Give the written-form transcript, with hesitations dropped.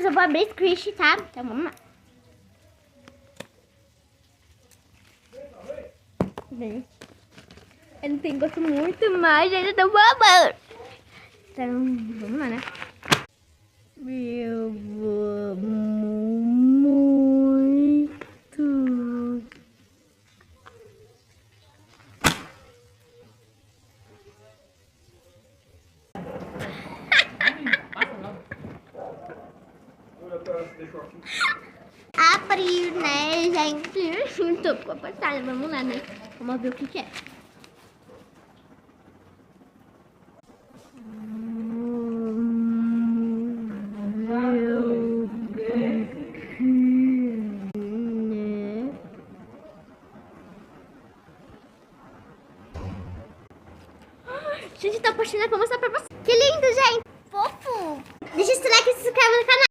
eu vou abrir squish, tá? Então vamos lá. Bem, eu não tenho gosto muito, mas ainda não vou amar. Então, vamos lá, né? Eu amo muito. Abriu, né, gente? Tô com a passada, vamos lá, né? Vamos ver o que é. Gente, tô apaixonada pra mostrar pra vocês. Que lindo, gente! Fofo! Deixa o like e se inscreve no canal.